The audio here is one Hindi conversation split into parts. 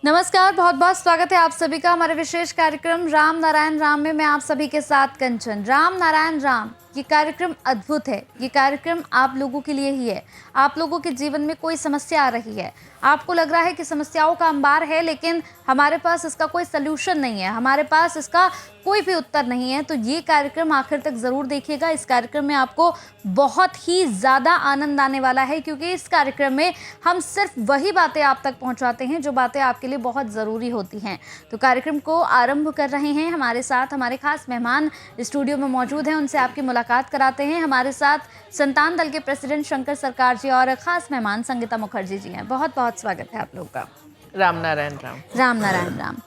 नमस्कार, बहुत बहुत स्वागत है आप सभी का हमारे विशेष कार्यक्रम राम नारायण राम में। मैं आप सभी के साथ कंचन। राम नारायण राम ये कार्यक्रम अद्भुत है। ये कार्यक्रम आप लोगों के लिए ही है। आप लोगों के जीवन में कोई समस्या आ रही है, आपको लग रहा है कि समस्याओं का अंबार है, लेकिन हमारे पास इसका कोई सल्यूशन नहीं है, हमारे पास इसका कोई भी उत्तर नहीं है, तो ये कार्यक्रम आखिर तक ज़रूर देखिएगा। इस कार्यक्रम में आपको बहुत ही ज़्यादा आनंद आने वाला है, क्योंकि इस कार्यक्रम में हम सिर्फ वही बातें आप तक पहुंचाते हैं जो बातें आपके लिए बहुत ज़रूरी होती हैं। तो कार्यक्रम को आरंभ कर रहे हैं। हमारे साथ हमारे खास मेहमान स्टूडियो में मौजूद हैं, उनसे आपकी मुलाकात कराते हैं। हमारे साथ संतान दल के प्रेसिडेंट शंकर सरकार जी और खास मेहमान संगीता मुखर्जी जी हैं। बहुत बहुत स्वागत है आप लोग का। राम नारायण राम। राम नारायण राम।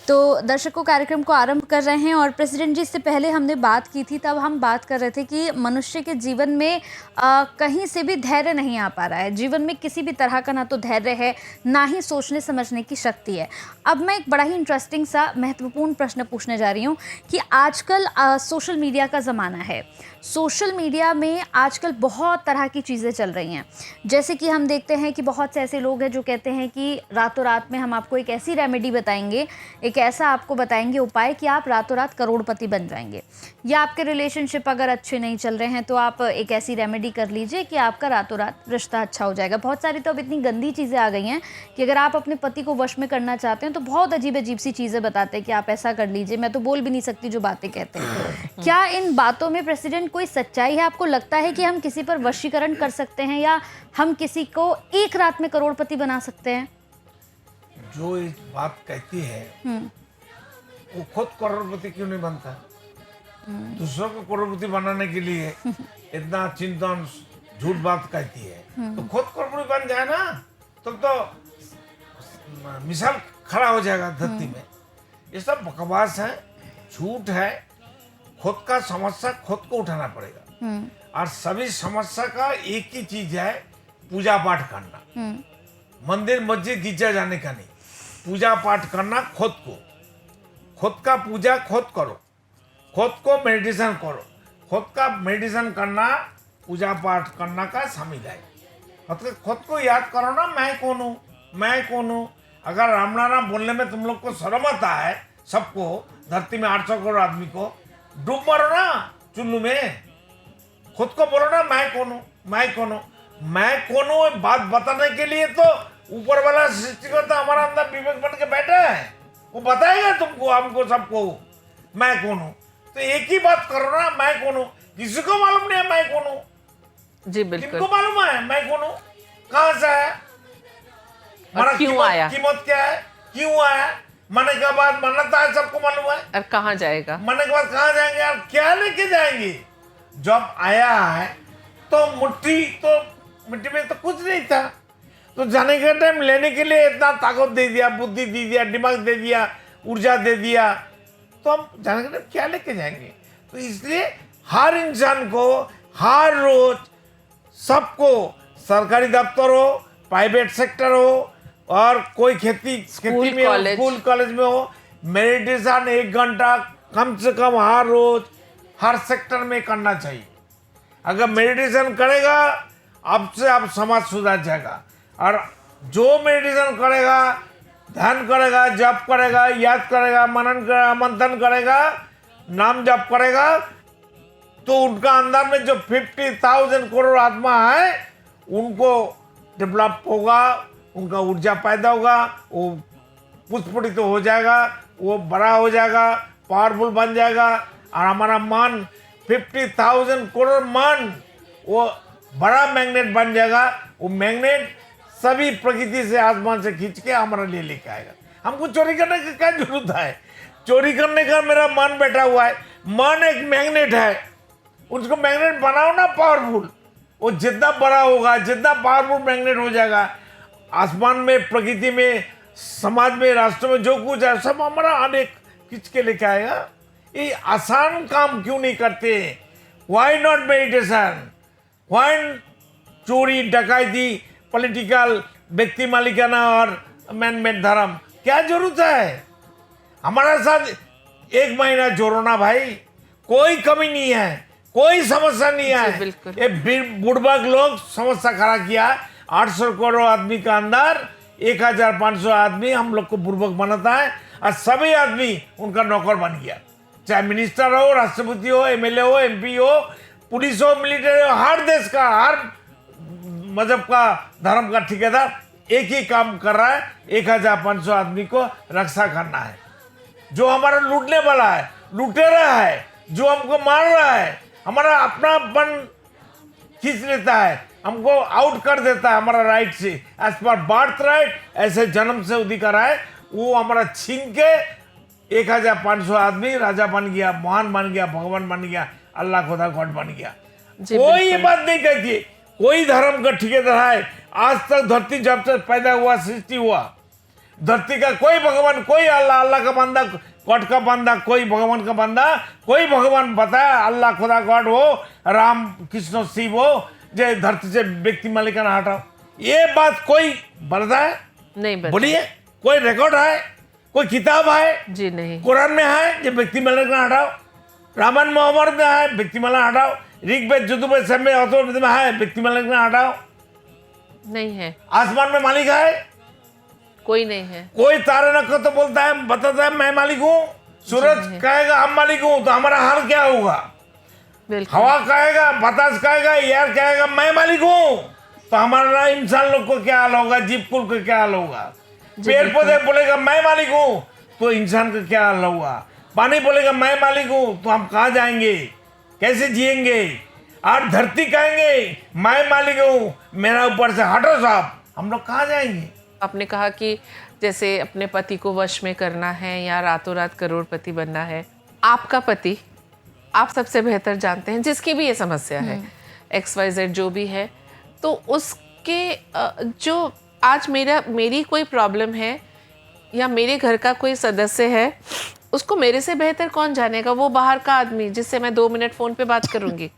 तो दर्शकों, कार्यक्रम को आरंभ कर रहे हैं और प्रेसिडेंट जी से पहले हमने बात की थी, तब हम बात कर रहे थे कि मनुष्य के जीवन में कहीं से भी धैर्य नहीं आ पा रहा है। जीवन में किसी भी तरह का ना तो धैर्य है, ना ही सोचने समझने की शक्ति है। अब मैं एक बड़ा ही इंटरेस्टिंग सा महत्वपूर्ण प्रश्न पूछने जा रही हूँ कि आजकल सोशल मीडिया का ज़माना है। सोशल मीडिया में आजकल बहुत तरह की चीज़ें चल रही हैं। जैसे कि हम देखते हैं कि बहुत से ऐसे लोग हैं जो कहते हैं कि रातों रात में हम आपको एक ऐसी रेमेडी बताएंगे, एक ऐसा आपको बताएंगे उपाय कि आप रातों रात करोड़पति बन जाएंगे। या आपके रिलेशनशिप अगर अच्छे नहीं चल रहे हैं तो आप एक ऐसी रेमेडी कर लीजिए कि आपका रातों रात रिश्ता अच्छा हो जाएगा। बहुत सारी तो अब इतनी गंदी चीज़ें आ गई हैं कि अगर आप अपने पति को वश में करना चाहते हैं तो बहुत अजीब अजीब सी चीज़ें बताते हैं कि आप ऐसा कर लीजिए। मैं तो बोल भी नहीं सकती जो बातें कहते हैं। क्या इन बातों में प्रेसिडेंट कोई सच्चाई है? आपको लगता है कि हम किसी पर वशीकरण कर सकते हैं या हम किसी को एक रात में करोड़पति बना सकते हैं? जो इस बात कहती है वो खुद करोड़पति क्यों नहीं बनता? दूसरों को करोड़पति बनाने के लिए इतना चिंतन झूठ बात कहती है, तो खुद करोड़पति बन जाए ना, तब तो मिसाल खड़ा हो जाएगा धरती में। ये सब बकवास है, झूठ है। खुद का समस्या खुद को उठाना पड़ेगा। और सभी समस्या का एक ही चीज है, पूजा पाठ करना। मंदिर मस्जिद गिरजा जाने का नहीं, पूजा पाठ करना खुद को। खुद का पूजा खुद करो, खुद को मेडिटेशन करो। खुद का मेडिटेशन करना, पूजा पाठ करना का शामिल है। खुद को याद करो ना, मैं कौन हूँ, मैं कौन हूँ। अगर राम नारायण बोलने में तुम लोग को शर्म आता है, सबको धरती में 800 करोड़ आदमी को, डूब मरो ना चुल्लू में। खुद को बोलो ना, मैं कौन हूँ, मैं कौन हूँ। मैं कौन हूँ बात बताने के लिए तो ऊपर वाला सृष्टिकर्ता हमारा अंदर विवेक बन के बैठा है, वो बताएगा तुमको, हमको, सबको मैं कौन हूँ। तो एक ही बात करो ना, मैं कौन हूँ। किसी को मालूम नहीं है मैं कौन हूँ? जी बिल्कुल। किनको मालूम है मैं कौन हूँ, कहाँ से है, और क्यों आया, कीमत क्या है, क्यों आया, मरने के बाद मरना है, सबको मालूम है। और कहाँ जाएगा, मरने के बाद कहाँ जाएंगे और क्या लेके जाएंगे। जब आया है तो मिट्टी में तो कुछ नहीं था, तो जाने के टाइम लेने के लिए इतना ताकत दे दिया, बुद्धि दे दिया, दिमाग दे दिया, ऊर्जा दे दिया, तो हम जाने के टाइम क्या लेके जाएंगे। तो इसलिए हर इंसान को हर रोज, सबको, सरकारी दफ्तर हो, प्राइवेट सेक्टर हो, और कोई खेती में हो, स्कूल कॉलेज में हो, मेडिटेशन 1 घंटा कम से कम हर रोज हर सेक्टर में करना चाहिए। अगर मेडिटेशन करेगा, अब से अब समाज सुधर जाएगा। और जो मेडिटेशन करेगा, ध्यान करेगा, जप करेगा, याद करेगा, मनन करेगा, मंथन करेगा, नाम जप करेगा, तो उनका अंदर में जो 50,000 करोड़ आत्मा है, उनको डेवलप होगा, उनका ऊर्जा पैदा होगा, वो पुष्पित हो जाएगा, वो बड़ा हो जाएगा, पावरफुल बन जाएगा। और हमारा मन 50,000 करोड़ मन वो बड़ा मैग्नेट बन जाएगा। वो मैग्नेट सभी प्रकृति से, आसमान से खींच के हमारे लिए लेके आएगा। हमको चोरी करने की क्या जरूरत है? चोरी करने का मेरा मन बैठा हुआ है। मन एक मैग्नेट है, उसको मैग्नेट बनाओ ना पावरफुल। वो जितना बड़ा होगा, जितना पावरफुल मैग्नेट हो जाएगा, आसमान में, प्रकृति में, समाज में, राष्ट्र में जो कुछ है सब हमारा अनेक खींच के लेके आएगा। ये आसान काम क्यों नहीं करते? Why not meditation? व्हाई चोरी, डकैती, पॉलिटिकल, व्यक्ति मालिकाना और मैन मेड धर्म? क्या जरूरत है? हमारा साथ 1 महीना जोड़ो ना भाई, कोई कमी नहीं है, कोई समस्या नहीं है। ये बुढ़बाग लोग समस्या खड़ा किया। 800 करोड़ आदमी का अंदर 1500 आदमी हम लोग को बुर्बक बनाता है और सभी आदमी उनका नौकर बन गया, चाहे मिनिस्टर हो, राष्ट्रपति हो, एमएलए हो, एमपी हो, पुलिस हो, मिलिट्री हो, हर देश का, हर मजहब का, धर्म का ठेकेदार एक ही काम कर रहा है, 1500 आदमी को रक्षा करना है। जो हमारा लूटने वाला है, लुटेरा है, जो हमको मार रहा है, हमारा अपनापन खींच लेता है, हमको आउट कर देता है हमारा राइट से, एज पर बर्थ राइट, ऐसे जन्म से अधिकार है, वो हमारा छीन के 1500 आदमी राजा बन गया, महान बन गया, भगवान बन गया, अल्लाह खुदा गॉड बन गया। कोई ये बात नहीं कहती, कोई धर्म का ठेकेदार है आज तक धरती जब से पैदा हुआ, सृष्टि हुआ, धरती का कोई भगवान, कोई अल्लाह का बंदा, गॉड का बंदा, कोई भगवान का बंदा, कोई भगवान बताया अल्लाह खुदा गॉड हो, राम कृष्ण शिव हो, जो धरती से व्यक्ति मालिकाना हटाओ, ये बात कोई बनता है? नहीं बता। बोलिए, कोई रिकॉर्ड है, कोई किताब है? जी नहीं। कुरान में है जो व्यक्ति मालिकाना हटाओ, रामायण महाभारत में है व्यक्ति मालिकाना हटाओ, ऋग्वेद यजुर्वेद सब में अथर्ववेद में है व्यक्ति मालिकाना हटाओ, नहीं है। आसमान में मालिक है? कोई नहीं है। कोई तारे नक्षत्र तो बोलता है, बताता है मैं मालिक हूँ, सूरज कहेगा हम मालिक हूँ, तो हमारा हाल क्या होगा? बिल्कुल। हवा कहेगा, बतास कहेगा, एयर कहेगा मैं मालिक हूँ, तो हमारा इंसान लोग को क्या हाल होगा, जीव कुल को क्या हाल होगा? पेड़ पौधे बोलेगा मैं मालिक हूँ, तो इंसान का क्या हाल होगा? पानी बोलेगा मैं मालिक हूँ, तो हम कहाँ जाएंगे, कैसे जिएंगे? और धरती कहेंगे मैं मालिक हूँ, मेरा ऊपर से हटो साहब, हम लोग कहाँ जाएंगे? आपने कहा कि जैसे अपने पति को वश में करना है या रातों रात करोड़पति बनना है। आपका पति, आप सबसे बेहतर जानते हैं, जिसकी भी ये समस्या है, XYZ जो भी है, तो उसके जो आज मेरी कोई प्रॉब्लम है या मेरे घर का कोई सदस्य है, उसको मेरे से बेहतर कौन जानेगा? वो बाहर का आदमी जिससे मैं 2 मिनट फ़ोन पे बात करूँगी,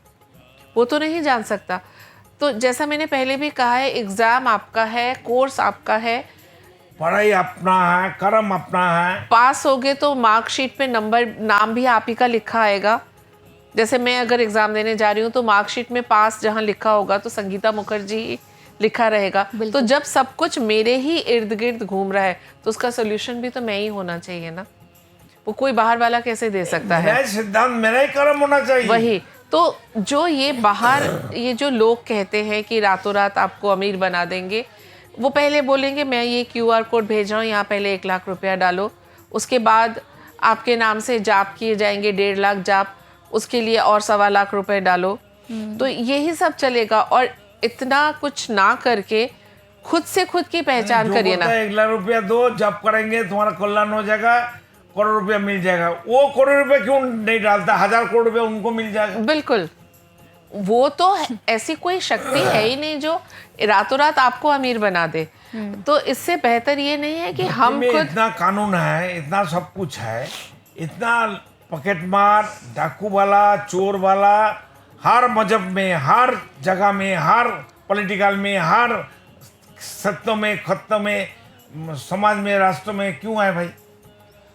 वो तो नहीं जान सकता। तो जैसा मैंने पहले भी कहा है, एग्ज़ाम आपका है, कोर्स आपका है, पढ़ाई अपना है, कर्म अपना है। पास हो गए तो मार्कशीट पे नाम भी आप ही का लिखा आएगा। जैसे मैं अगर एग्ज़ाम देने जा रही हूँ तो मार्कशीट में पास जहाँ लिखा होगा तो संगीता मुखर्जी लिखा रहेगा। तो जब सब कुछ मेरे ही इर्द गिर्द घूम रहा है तो उसका सोल्यूशन भी तो मैं ही होना चाहिए ना, वो कोई बाहर वाला कैसे दे सकता है? मेरा सिद्धांत, मेरा ही कर्म होना चाहिए। वही तो जो ये बाहर ये जो लोग कहते हैं कि रातों रात आपको अमीर बना देंगे, वो पहले बोलेंगे मैं ये QR कोड भेज रहा हूँ, यहाँ पहले 1 लाख रुपया डालो, उसके बाद आपके नाम से जाप किए जाएंगे 1.5 लाख जाप, उसके लिए और 1.25 लाख रुपए डालो, तो यही सब चलेगा। और इतना कुछ ना करके खुद से खुद की पहचान करिए ना। 1 लाख रुपया दो, जब करेंगे तुम्हारा कल्याण हो जाएगा, करोड़ रुपया मिल जाएगा। वो करोड़ रुपया क्यों नहीं डालता? 1000 करोड़ रुपया उनको मिल जाएगा। बिल्कुल, वो तो ऐसी कोई शक्ति है ही नहीं जो रातों रात आपको अमीर बना दे। तो इससे बेहतर ये नहीं है कि हम खुद, इतना कानून है, इतना सब कुछ है, इतना पॉकेट मार, डाकू वाला, चोर वाला, हर मजहब में, हर जगह में, हर पॉलिटिकल में, हर सत्यों में, खत्तों में, समाज में, राष्ट्र में क्यों है भाई?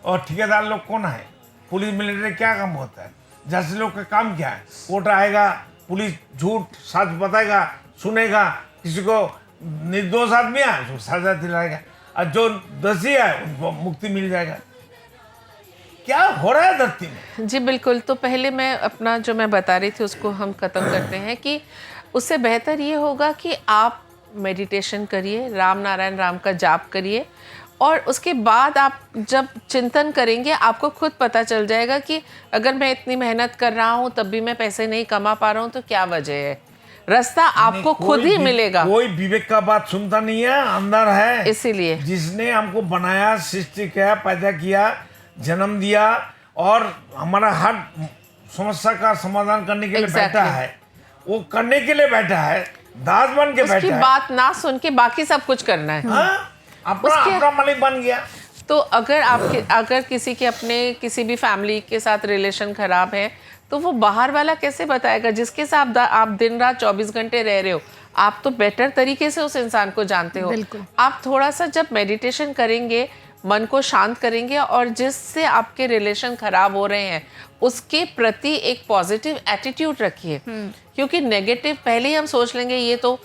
और ठेकेदार लोग कौन है? पुलिस मिलिट्री क्या काम होता है? जैसे लोग का काम क्या है? कोर्ट आएगा, पुलिस झूठ सच बताएगा, सुनेगा, किसी को निर्दोष आदमी है उसको सजा दिलाएगा, और जो दोषी है उनको मुक्ति मिल जाएगा। क्या हो रहा है धरती में? जी बिल्कुल। तो पहले मैं अपना जो मैं बता रही थी उसको हम ख़त्म करते हैं कि उससे बेहतर ये होगा कि आप मेडिटेशन करिए, राम नारायण राम का जाप करिए, और उसके बाद आप जब चिंतन करेंगे आपको खुद पता चल जाएगा कि अगर मैं इतनी मेहनत कर रहा हूँ तब भी मैं पैसे नहीं कमा पा रहा हूँ तो क्या वजह है। रास्ता आपको खुद ही मिलेगा। कोई विवेक का बात सुनता नहीं है, अंदर है। इसीलिए जिसने हमको बनाया, सृष्टि किया, पैदा किया, जन्म दिया और हमारा हर समस्या का समाधान करने के लिए बैठा है, वो करने के लिए बैठा है, दास बन के बैठा है। उसकी बात ना सुन के बाकी सब कुछ करना है। अपना मालिक बन गया। तो अगर किसी के अपने किसी भी फैमिली के साथ रिलेशन खराब है तो वो बाहर वाला कैसे बताएगा? जिसके साथ आप दिन रात 24 घंटे रह रहे हो, आप तो बेटर तरीके से उस इंसान को जानते हो। आप थोड़ा सा जब मेडिटेशन करेंगे, मन को शांत करेंगे और जिससे आपके रिलेशन खराब हो रहे हैं उसके प्रति एक पॉजिटिव एटीट्यूड रखिए, क्योंकि नेगेटिव पहले ही हम सोच लेंगे ये तो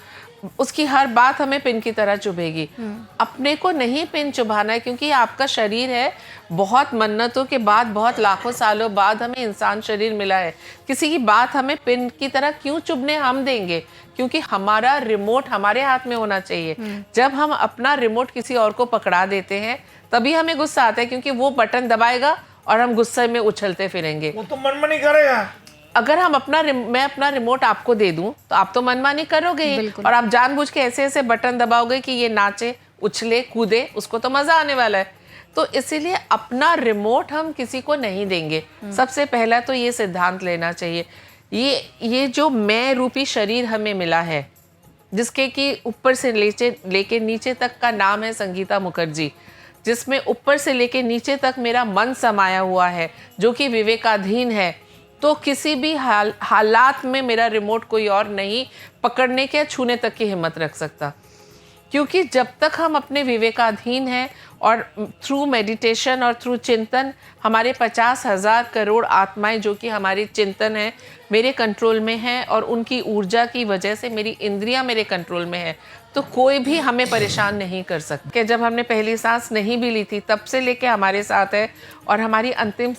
उसकी हर बात हमें पिन की तरह चुभेगी। अपने को नहीं पिन चुभाना है, क्योंकि ये आपका शरीर है। बहुत मन्नतों के बाद, बहुत लाखों सालों बाद हमें इंसान शरीर मिला है। किसी की बात हमें पिन की तरह क्यों चुभने हम देंगे? क्योंकि हमारा रिमोट हमारे हाथ में होना चाहिए। जब हम अपना रिमोट किसी और को पकड़ा देते हैं तभी हमें गुस्सा आता है, क्योंकि वो बटन दबाएगा और हम गुस्से में उछलते फिरेंगे। वो तो मनमानी करेगा। अगर हम मैं अपना रिमोट आपको दे दूं तो आप तो मनमानी करोगे ही, और आप जानबूझ के ऐसे ऐसे बटन दबाओगे कि ये नाचे, उछले, कूदे, उसको तो मजा आने वाला है। तो इसीलिए अपना रिमोट हम किसी को नहीं देंगे। सबसे पहला तो ये सिद्धांत लेना चाहिए। ये जो मैं रूपी शरीर हमें मिला है, जिसके कि ऊपर से लेके नीचे तक का नाम है संगीता मुखर्जी, जिसमें ऊपर से लेके नीचे तक मेरा मन समाया हुआ है, जो कि विवेकाधीन है, तो किसी भी हालात में मेरा रिमोट कोई और नहीं पकड़ने के, छूने तक की हिम्मत रख सकता। क्योंकि जब तक हम अपने विवेकाधीन हैं और थ्रू मेडिटेशन और थ्रू चिंतन हमारे 50,000 करोड़ आत्माएं जो कि हमारी चिंतन है मेरे कंट्रोल में हैं, और उनकी ऊर्जा की वजह से मेरी इंद्रियां मेरे कंट्रोल में है, तो कोई भी हमें परेशान नहीं कर सकता। कि जब हमने पहली सांस नहीं भी ली थी तब से लेके हमारे साथ है, और हमारी अंतिम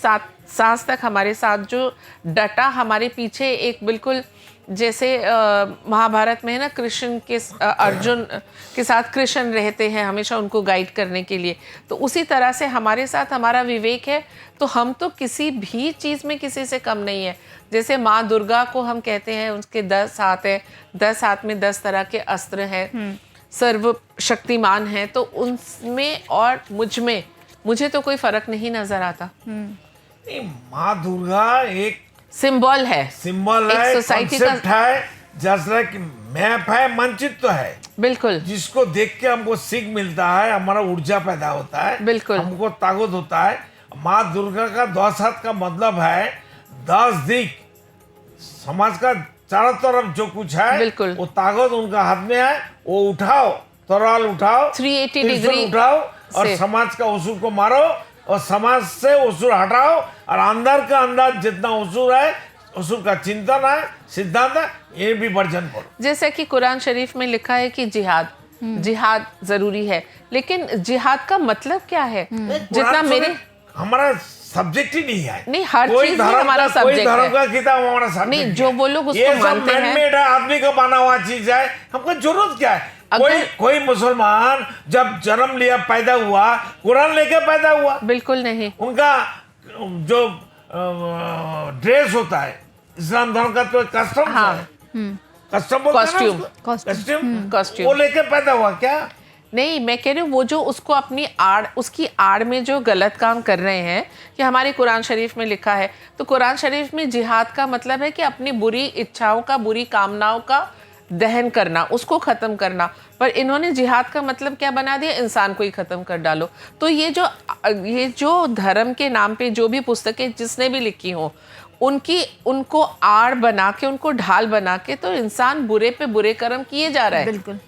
सांस तक हमारे साथ जो डटा हमारे पीछे, एक बिल्कुल जैसे महाभारत में है ना, कृष्ण के अर्जुन के साथ कृष्ण रहते हैं हमेशा उनको गाइड करने के लिए, तो उसी तरह से हमारे साथ हमारा विवेक है। तो हम तो किसी भी चीज़ में किसी से कम नहीं है। जैसे माँ दुर्गा को हम कहते हैं उसके 10 हाथ हैं, 10 हाथ में 10 तरह के अस्त्र हैं, सर्व शक्तिमान है, तो उनमें और मुझे तो कोई फर्क नहीं नजर आता। नहीं, माँ दुर्गा एक सिंबल है, एक सोसाइटी कॉन्सेप्ट है, जैसा लाइक मैप है, मानचित्र है, बिल्कुल, जिसको देख के हमको सीख मिलता है, हमारा ऊर्जा पैदा होता है, बिल्कुल, हमको ताकत होता है। माँ दुर्गा का 10 हाथ का मतलब है 10 दिक, समाज का चारों तरफ जो कुछ है, बिल्कुल, वो ताकत उनका हाथ में है। वो उठाओ, तरोवाल उठाओ, 380 डिग्री उठाओ और समाज का असुर को मारो, और समाज से असुर हटाओ, और अंदर का अंदर जितना असुर है, असुर का चिंतन है, सिद्धांत है, ये भी वर्जन करो। जैसे कि कुरान शरीफ में लिखा है कि जिहाद जरूरी है, लेकिन जिहाद का मतलब क्या है? जितना मेरे हमारा सब्जेक्ट ही नहीं है। नहीं, हर चीज में हमारा सब्जेक्ट है। कोई धर्म का किताब हमारा सब्जेक्ट नहीं, जो वो लोग उसको मानते हैं, मैन-मेड है, आदमी का बना हुआ चीज है, हमको जरूरत क्या है? कोई मुसलमान जब जन्म लिया, पैदा हुआ, कुरान लेके पैदा हुआ? बिल्कुल नहीं। उनका जो ड्रेस होता है, इस्लाम धर्म का तो कस्टम है, कस्टम कॉस्ट्यूम, वो लेके पैदा हुआ क्या? नहीं, मैं कह रही हूँ वो जो उसको अपनी उसकी आड़ में जो गलत काम कर रहे हैं, कि हमारे कुरान शरीफ में लिखा है, तो कुरान शरीफ में जिहाद का मतलब है कि अपनी बुरी इच्छाओं का, बुरी कामनाओं का दहन करना, उसको ख़त्म करना। पर इन्होंने जिहाद का मतलब क्या बना दिया? इंसान को ही ख़त्म कर डालो। तो ये जो धर्म के नाम पे जो भी पुस्तकें जिसने भी लिखी हो, उनको आड़ बना के, उनको ढाल बना के, तो इंसान बुरे पे बुरे कर्म किए जा रहा है। बिल्कुल,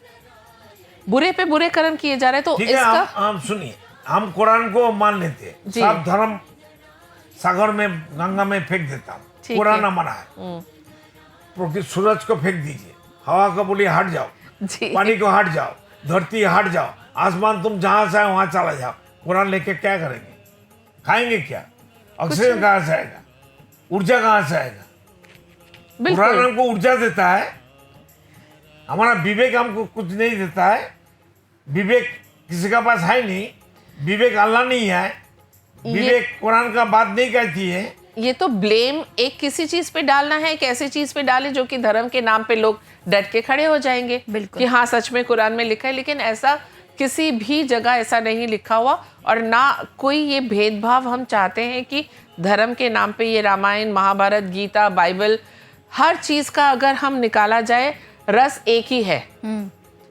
बुरे पे बुरे कर्म किए जा रहे हैं। तो इसका हम सुनिए, हम कुरान को मान लेते हैं, सब धर्म सागर में, गंगा में फेंक देता हूँ, कुरान मना है। सूरज को फेंक दीजिए, हवा को बोलिए हट जाओ, पानी को हट जाओ, धरती हट जाओ, आसमान तुम जहां से आए वहां चला जाओ। कुरान लेके क्या करेंगे? खाएंगे क्या? ऑक्सीजन कहाँ से आएगा? ऊर्जा कहाँ से आएगा? कुरान हमको ऊर्जा देता है, हमारा विवेक हमको कुछ नहीं देता है। विवेक किसी का पास है नहीं, विवेक अल्लाह नहीं है, विवेक कुरान का बात नहीं कहती है। ये तो ब्लेम एक किसी चीज पे डालना है, एक ऐसी चीज पे डाले जो कि धर्म के नाम पे लोग डट के खड़े हो जाएंगे कि हाँ सच में कुरान में लिखा है, लेकिन ऐसा किसी भी जगह ऐसा नहीं लिखा हुआ। और ना कोई ये भेदभाव हम चाहते हैं कि धर्म के नाम पे ये रामायण, महाभारत, गीता, बाइबल, हर चीज का अगर हम निकाला जाए, रस एक ही है,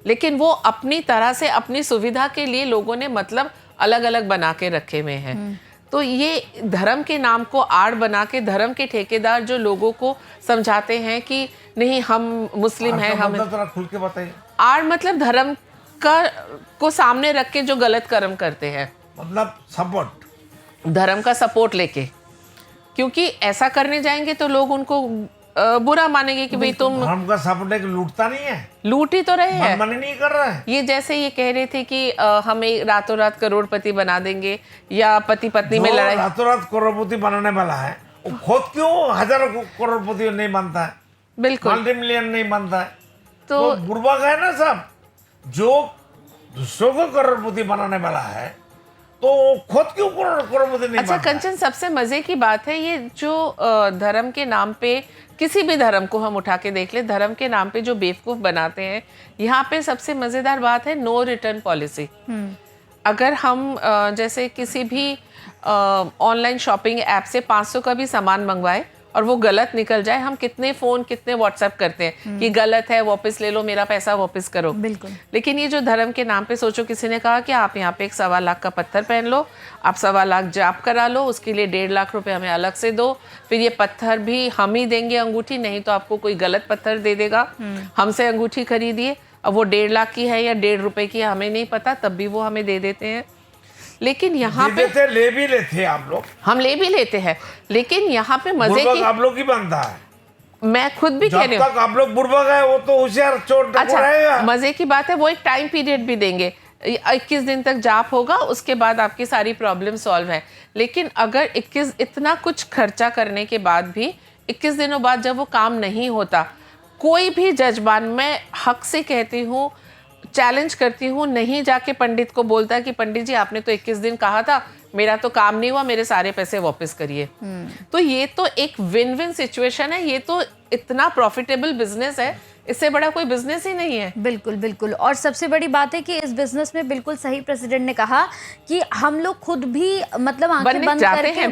लेकिन वो अपनी तरह से, अपनी सुविधा के लिए लोगों ने मतलब अलग अलग बना के रखे हुए हैं। तो ये धर्म के नाम को आड़ बना के, धर्म के ठेकेदार जो लोगों को समझाते हैं कि नहीं हम मुस्लिम हैं, हम मतलब खुल के बताइए। आड़ मतलब धर्म को सामने रख के जो गलत कर्म करते हैं, मतलब सपोर्ट, धर्म का सपोर्ट लेके, क्योंकि ऐसा करने जाएंगे तो लोग उनको बुरा मानेंगे कि भाई तुम धर्म का सपोर्ट है कि लूटता नहीं है, लूट ही तो रहे हैं। मनमानी नहीं कर रहा है। ये जैसे ये कह रहे थे कि हमें रातों रात करोड़पति बना देंगे या पति पत्नी में जो लड़ाई। रातों रात करोड़पति बनाने वाला है वो खुद क्यों हजारों करोड़पति नहीं बनता है, बिल्कुल। मल्टी मिलियन नहीं बनता है? तो तो बुर्बक है ना सब, जो दूसरों को करोड़पति बनाने वाला है तो वो खुद क्यों करोड़पति नहीं अच्छा बनता है? कंचन, सबसे मजे की बात है ये जो धर्म के नाम पे, किसी भी धर्म को हम उठा के देख ले, धर्म के नाम पे जो बेवकूफ बनाते हैं, यहाँ पे सबसे मजेदार बात है नो रिटर्न पॉलिसी। अगर हम जैसे किसी भी ऑनलाइन शॉपिंग ऐप से 500 का भी सामान मंगवाए और वो गलत निकल जाए, हम कितने फोन कितने व्हाट्सएप करते हैं कि गलत है, वापस ले लो, मेरा पैसा वापस करो। बिल्कुल। लेकिन ये जो धर्म के नाम पे, सोचो किसी ने कहा कि आप यहाँ पे एक 1.25 लाख का पत्थर पहन लो, आप 1.25 लाख जाप करा लो, उसके लिए 1.5 लाख रुपए हमें अलग से दो, फिर ये पत्थर भी हम ही देंगे अंगूठी, नहीं तो आपको कोई गलत पत्थर दे देगा, हमसे अंगूठी खरीदिए। अब वो 1.5 लाख की है या 1.5 रुपए की है हमें नहीं पता, तब भी वो हमें दे देते हैं। लेकिन यहाँ पे ले भी लेते हैं आप लोग, हम ले भी लेते हैं, लेकिन यहाँ पे मजे की, आप लोग ही बनता है। मैं खुद भी कह रही हूँ, जब तक आप लोग बुर्बक है वो तो होशियार चोर अच्छा रहेगा। मजे की बात है, वो एक टाइम पीरियड भी देंगे, 21 दिन तक जाप होगा, उसके बाद आपकी सारी प्रॉब्लम सॉल्व है। लेकिन अगर 21 इतना कुछ खर्चा करने के बाद भी 21 दिनों बाद जब वो काम नहीं होता, कोई भी जजमान, मैं हक से कहती हूँ, चैलेंज करती हूँ, नहीं जाके पंडित को बोलता कि पंडित जी आपने तो 21 दिन कहा था, मेरा तो काम नहीं हुआ, मेरे सारे पैसे वापस करिए। तो ये तो एक विन विन सिचुएशन है, ये तो इतना प्रॉफिटेबल बिजनेस है, इससे बड़ा कोई बिजनेस ही नहीं है। बिल्कुल बिल्कुल। और सबसे बड़ी बात है कि इस बिजनेस में बिल्कुल सही प्रेसिडेंट ने कहा कि हम लोग खुद भी मतलब आंखें बंद करके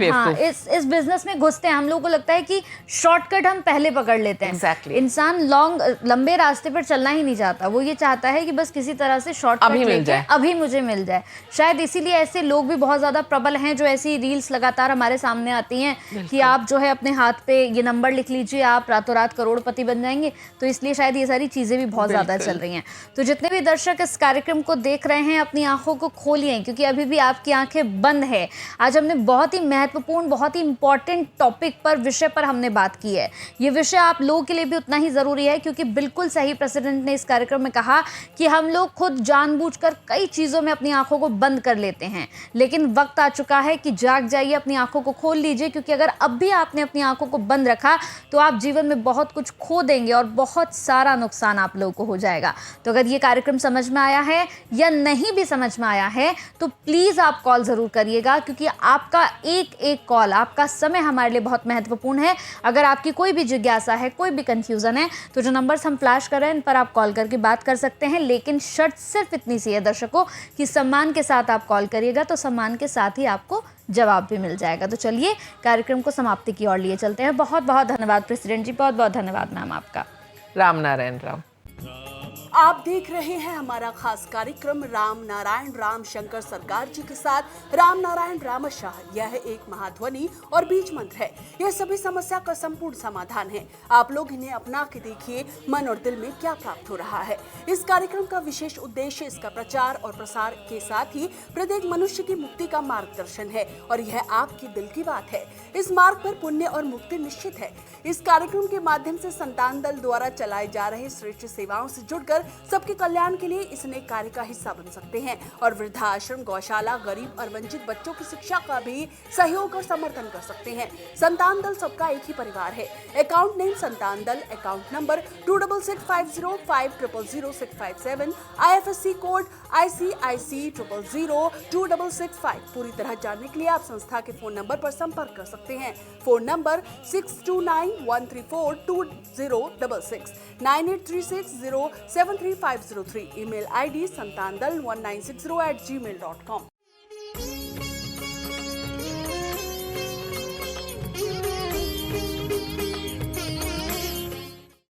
इस बिजनेस में घुसते हैं। हम लोगों को लगता है कि शॉर्टकट हम पहले पकड़ लेते हैं। Exactly. इंसान लंबे रास्ते पर चलना ही नहीं चाहता, वो ये चाहता है कि बस किसी तरह से शॉर्टकट अभी मुझे मिल जाए। शायद इसीलिए ऐसे लोग भी बहुत ज्यादा प्रबल हैं जो ऐसी रील्स लगातार हमारे सामने आती हैं कि आप जो है अपने हाथ पे ये नंबर लिख लीजिए, आप रातों रात करोड़पति बन जाएंगे। तो इसलिए शायद ये सारी चीजें भी बहुत ज्यादा चल रही हैं। तो जितने भी दर्शक इस कार्यक्रम को देख रहे हैं, अपनी आंखों को खोलिए, क्योंकि अभी भी आपकी आंखें बंद है। आज हमने बहुत ही महत्वपूर्ण, बहुत ही इंपॉर्टेंट टॉपिक पर, विषय पर हमने बात की है। ये विषय आप लोगों के लिए भी उतना ही जरूरी है, क्योंकि बिल्कुल सही प्रेसिडेंट ने इस कार्यक्रम में कहा कि हम लोग खुद जानबूझकर कई चीजों में अपनी आंखों को बंद कर लेते हैं, लेकिन वक्त आ चुका है कि जाग जाइए, अपनी आंखों को खोल लीजिए, क्योंकि अगर अब भी आपने अपनी आंखों को बंद रखा तो आप जीवन में बहुत कुछ खो देंगे और बहुत सारा नुकसान आप लोगों को हो जाएगा। तो अगर ये कार्यक्रम समझ में आया है या नहीं भी समझ में आया है तो प्लीज आप कॉल जरूर करिएगा, क्योंकि आपका एक एक कॉल, आपका समय हमारे लिए बहुत महत्वपूर्ण है। अगर आपकी कोई भी जिज्ञासा है, कोई भी कंफ्यूजन है, तो जो नंबर्स हम फ्लैश कर रहे हैं इन पर आप कॉल करके बात कर सकते हैं। लेकिन शर्त सिर्फ इतनी सी है दर्शकों कि सम्मान के साथ आप कॉल करिएगा, तो सम्मान के साथ ही आपको जवाब भी मिल जाएगा। तो चलिए कार्यक्रम को समाप्ति की ओर लिए चलते हैं। बहुत बहुत धन्यवाद प्रेसिडेंट जी, बहुत बहुत धन्यवाद मैम आपका। राम नारायण राम। आप देख रहे हैं हमारा खास कार्यक्रम राम नारायण राम शंकर सरकार जी के साथ राम नारायण रामशाह। यह एक महाध्वनि और बीज मंत्र है। यह सभी समस्या का संपूर्ण समाधान है। आप लोग इन्हें अपना के देखिए, मन और दिल में क्या प्राप्त हो रहा है। इस कार्यक्रम का विशेष उद्देश्य इसका प्रचार और प्रसार के साथ ही प्रत्येक मनुष्य की मुक्ति का मार्गदर्शन है, और यह आपकी दिल की बात है। इस मार्ग पर पुण्य और मुक्ति निश्चित है। इस कार्यक्रम के माध्यम से संतान दल द्वारा चलाए जा रहे श्रेष्ठ सेवाओं से जुड़कर सबके कल्याण के लिए इस नेक कार्य का हिस्सा बन सकते हैं, और वृद्धाश्रम, गौशाला, गरीब और वंचित बच्चों की शिक्षा का भी सहयोग और समर्थन कर सकते हैं। संतान दल सबका एक ही परिवार है। अकाउंट नेम संतान दल, account number 266505000657, IFSC code ICIC 000265। पूरी तरह जानने के लिए आप संस्था के फोन नंबर पर संपर्क कर सकते हैं। Phone number 6291342066, 9836073503। Email ID santandal1960@gmail.com।